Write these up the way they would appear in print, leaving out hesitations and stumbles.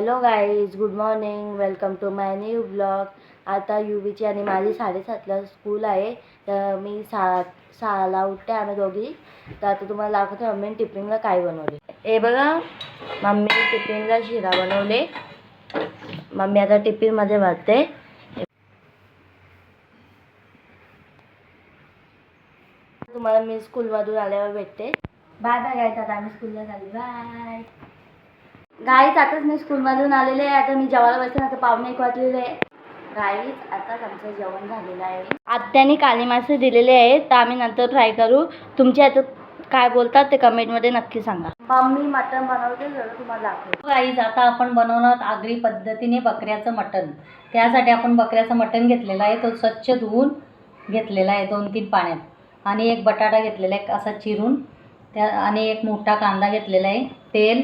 Hello guys, good morning. Welcome to my new blog. आता युवीची आणि माझी 7:30ला स्कूल आहे, तर मी 6ला उठते आम्ही दोघी. तर आता तुम्हाला दाखवते मम्मीने टिफिनला काय बनवले. हे बघा, मम्मी टिफिनला शिरा बनवले. मम्मी आता टिफिनमध्ये भरते. तुम्हाला मी स्कूलमधून आल्यावर भेटते. बाय बाय गाईज, आता आम्ही स्कूलला चालली. बाय गाईज, आताच मी स्कूलमधून आलेले आहे. आता मी जेवायला बसते. आता 1:45 वाजलेले आहे. गाईज, आताच आमचं जेवण झालेलं आहे. आत्याने काली मासे दिलेले आहेत, तर आम्ही नंतर फ्राय करू. तुमच्या आता काय बोलतात ते कमेंटमध्ये नक्की सांगा. मम्मी मटण बनवते, जरा तुम्हाला दाखवते. गाईज, आता आपण बनवणार आगरी पद्धतीने बकऱ्याचं मटण. त्यासाठी आपण बकऱ्याचं मटण घेतलेलं आहे, तो स्वच्छ धुवून घेतलेला आहे 2-3 पाण्यात. आणि एक बटाटा घेतलेला आहे असा चिरून, आणि एक मोठा कांदा घेतलेला आहे, तेल,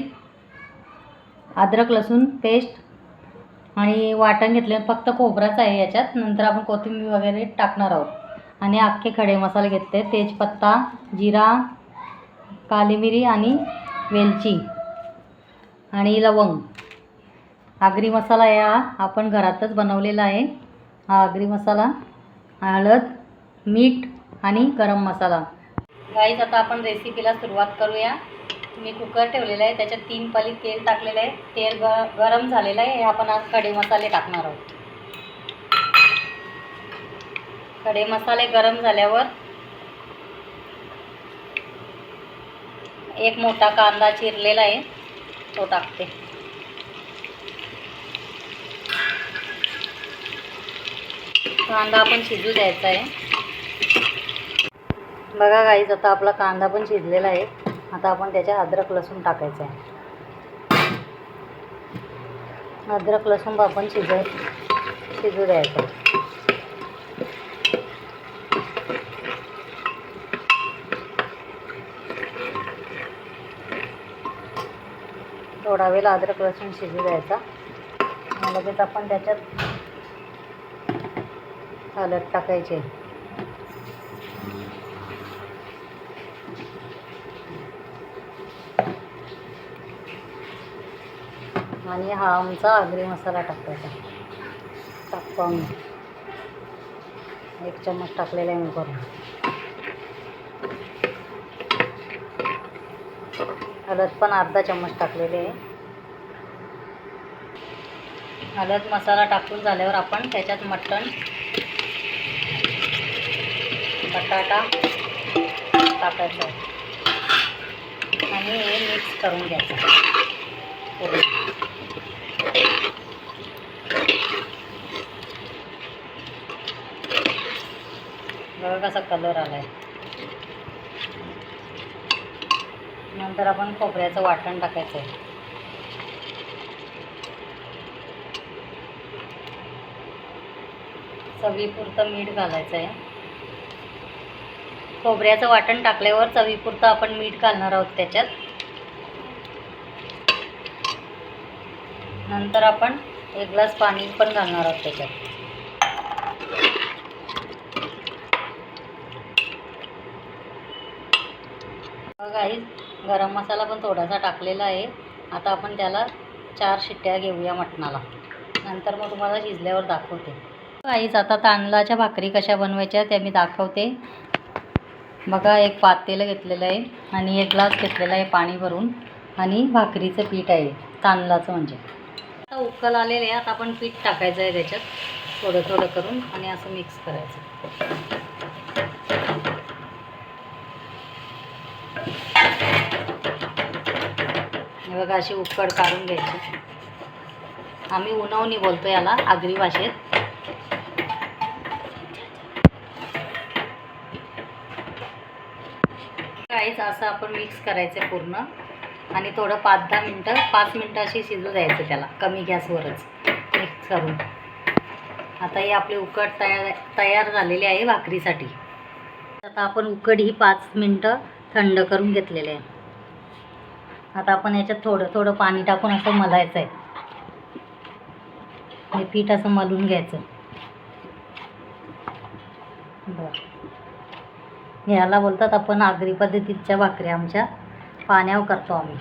अद्रक लसूण पेस्ट आणि वाटण घेतले. फक्त खोबराच आहे याच्यात. नंतर आपण कोथिंबीर वगैरे टाकणार आहोत. आणि अख्खे खडे मसाले घेतले, तेजपत्ता, जिरा, काली मिरी आणि वेलची आणि लवंग. आगरी मसाला या आपण घरातच बनवलेला आहे. हा आगरी मसाला, हळद, मीठ आणि गरम मसाला. गाईज, आता आपण रेसिपीला सुरुवात करूया. मी कुकर ठेवलेला आहे, त्याच्यात 3 पळी तेल टाकलेलं आहे. तेल गरम झालेलं आहे. आपण आज खडे मसाले टाकणार आहोत. खडे मसाले गरम झाल्यावर एक मोठा कांदा चिरलेला आहे, तो टाकते. कांदा आपण शिजू द्यायचा आहे. बघा गाईज, आता आपला कांदा पण शिजलेला आहे. आता आपण त्याच्यात अद्रक लसूण टाकायचं आहे. अद्रक लसूण आपण शिजू द्यायचं. थोडा वेळ अद्रक लसूण शिजू द्यायचा. लगेच आपण त्याच्यात हळद टाकायची. आणि हा आमचा आगरी मसाला टाकायचा. टाकतो आम्ही 1 चम्मच टाकलेला आहे मी करून. हळद पण अर्धा चम्मच टाकलेले आहे. हळद मसाला टाकून झाल्यावर आपण त्याच्यात मटण, बटाटा टाकायचं आणि हे मिक्स करून घ्यायचं. बघा कसा कलर आला आहे. नंतर आपण खोबऱ्याचं वाटण टाकायचं आहे. चवीपुरतं मीठ घालायचं आहे. खोबऱ्याचं वाटण टाकल्यावर चवीपुरतं आपण मीठ घालणार आहोत त्याच्यात. नंतर आपण 1 ग्लास पाणी पण घालणार आहोत त्याच्यात. गाईज, गरम मसाला पण थोडासा टाकलेला आहे. आता आपण त्याला 4 शिट्ट्या घेऊया मटणाला. नंतर मग तुम्हाला शिजल्यावर दाखवते. गाईज, आता तांदळाच्या भाकरी कशा बनवायच्या त्या मी दाखवते. बघा, एक पातेलं घेतलेलं आहे आणि 1 ग्लास घेतलेला आहे पाणी भरून. आणि भाकरीचं पीठ आहे, तांदळाचं म्हणजे. आता उकल आलेलं आहे. आता आपण पीठ टाकायचं आहे त्याच्यात थोडं थोडं करून आणि असं मिक्स करायचं. हे बघा, अशी उकड काढून घ्यायची. आम्ही उनवणी बोलतो याला आगरी भाषेत. काहीच असं आपण मिक्स करायचं पूर्ण. आणि थोडं 5 मिनटं अशी शिजू द्यायचं त्याला, कमी गॅसवरच मिक्स करून. आता ही आपली उकड तयार झालेली आहे भाकरीसाठी. आता आपण उकड ही 5 मिनटं थंड करून घेतलेले आहे. आता आपण याच्यात थोडं थोडं पाणी टाकून असं मलायचं आहे. हे पीठ असं मलून घ्यायचं. बरं, याला बोलतात आपण आगरी पद्धतीच्या भाकरी. आमच्या पाण्यावर करतो आम्ही.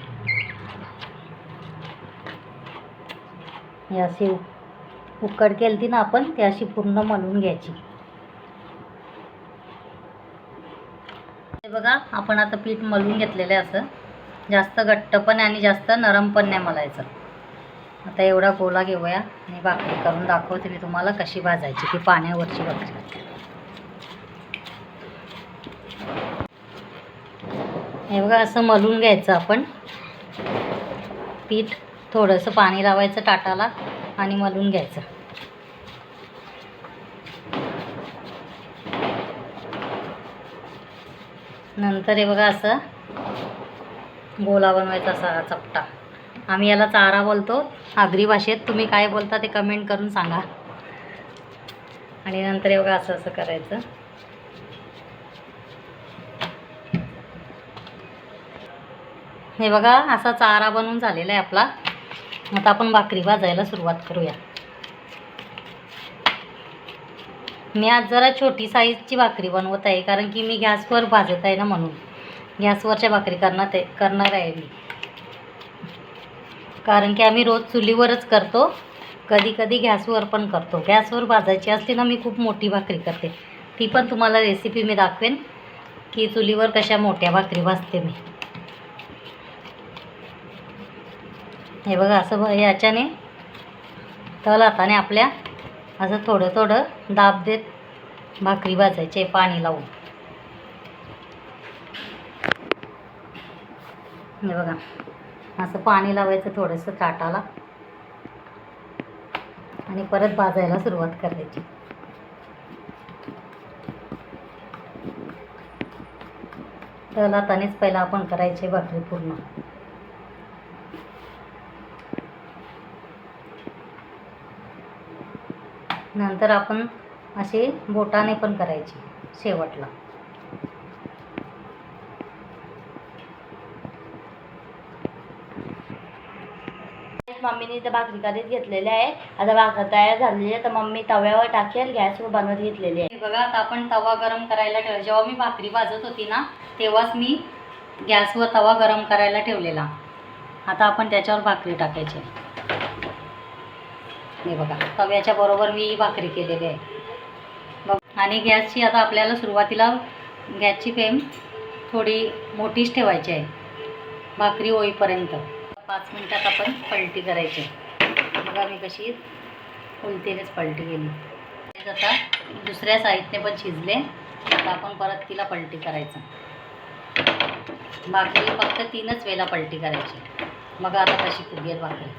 ही अशी उकड केली ना आपण, ती अशी पूर्ण मळून घ्यायची. हे बघा, आपण आता पीठ मळून घेतलेलं आहे. असं जास्त घट्ट पण आणि जास्त नरम पण नाही मळायचं. आता एवढा गोला घेऊया आणि भाकरी करून दाखवते मी तुम्हाला कशी भाजायची, ती पाण्यावरची भाकरी. हे बघा, असं मळून घ्यायचं आपण पीठ. थोडंसं पाणी लावायचं ताटाला आणि मळून घ्यायचं. नंतर हे बघा, असं गोला बनवायचा, असा चपटा. आम्ही याला चारा बोलतो आगरी भाषेत. तुम्ही काय बोलता ते कमेंट करून सांगा. आणि नंतर हे बघा, असं असं करायचं. हे बघा, असा चारा बनवून झालेला आहे आपला. आता आपण भाकरी भाजायला सुरुवात करूया. मी आज जरा छोटी साईजची भाकरी बनवत आहे, कारण की मी गॅसवर भाजत आहे ना, म्हणून गॅसवरच्या भाकरी करणार आहे मी. कारण की आम्ही रोज चुलीवरच करतो, कधी कधी गॅसवर पण करतो. गॅसवर भाजायची असली ना, मी खूप मोठी भाकरी करते. ती पण तुम्हाला रेसिपी मी दाखवेन की चुलीवर कशा मोठ्या भाकरी भाजते मी. हे बघा, असं याच्याने तल हाताने आपल्या असं थोडं थोडं दाब देत भाकरी भाजायची पाणी लावून. हे बघा, असं पाणी लावायचं थोडंसं ताटाला आणि परत भाजायला सुरुवात करायची. तल हातानेच पहिला आपण करायचे भाकरी पूर्ण. नंतर आपण असे बोटाने पण करायची शेवटला. मम्मीने इथं भाकरी करीत घेतलेली आहे. आता भाकर तयार झालेली आहे, तर मम्मी तव्यावर टाकेल, गॅसवर बनवत घेतलेली आहे. बघा, आता आपण तवा गरम करायला ठेवला. जेव्हा मी भाकरी भाजत होती ना, तेव्हाच मी गॅसवर तवा गरम करायला ठेवलेला. आता आपण त्याच्यावर भाकरी टाकायची. हे बघा, तव्याच्या बरोबर मी भाकरी केलेली आहे. आणि गॅसची आता आपल्याला सुरुवातीला गॅसची फ्लेम थोडी मोठीच ठेवायची आहे भाकरी होईपर्यंत. 5 मिनिटात आपण पलटी करायची. बघा, मी कशी उलटीनेच पलटी केली. आता दुसऱ्या साईडने पण शिजले. आता आपण परत तिला पलटी करायचं. भाकरी फक्त 3च वेळेला पलटी करायची. बघा आता कशी फुगेल भाकरी.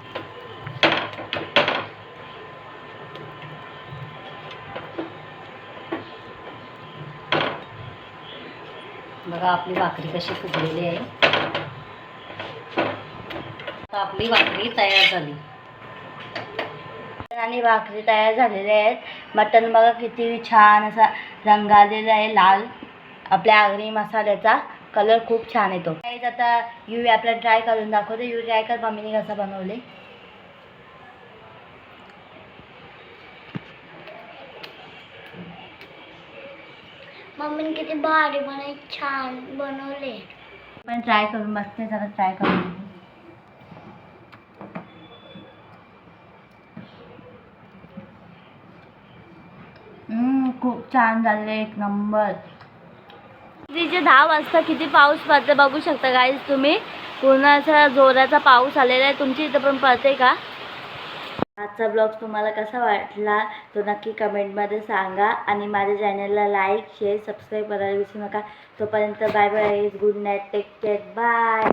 बघा आपली भाकरी कशी फुगलेली आहे. आता आपली भाकरी तयार झाली. आणि भाकरी तयार झालेल्या आहेत. मटण बघा किती छान असा रंग आलेला आहे, लाल. आपल्या आगरी मसाल्याचा कलर खूप छान येतो. आता यू आपल्याला ट्राय करून दाखवते. यू ट्राय कर, मम्मीने कसं बनवले. मम्मीने किती भारी छान बनवले. पण ट्राय करून बघते, जरा ट्राय करून. खूप छान झाले, एक नंबर. रात्रीचे 10 वाजता किती पाऊस पडते बघू शकता गाईज तुम्ही. पूर्ण असा जोराचा पाऊस आलेला आहे. तुमची इथं पण पडते का? आजचा ब्लॉग तुम्हाला कसा वाटला तो नक्की कमेंटमध्ये सांगा. आणि माझ्या चॅनलला लाईक, शेअर, सबस्क्राईब करायला विसरू नका. तोपर्यंत bye bye, good night, take care, bye.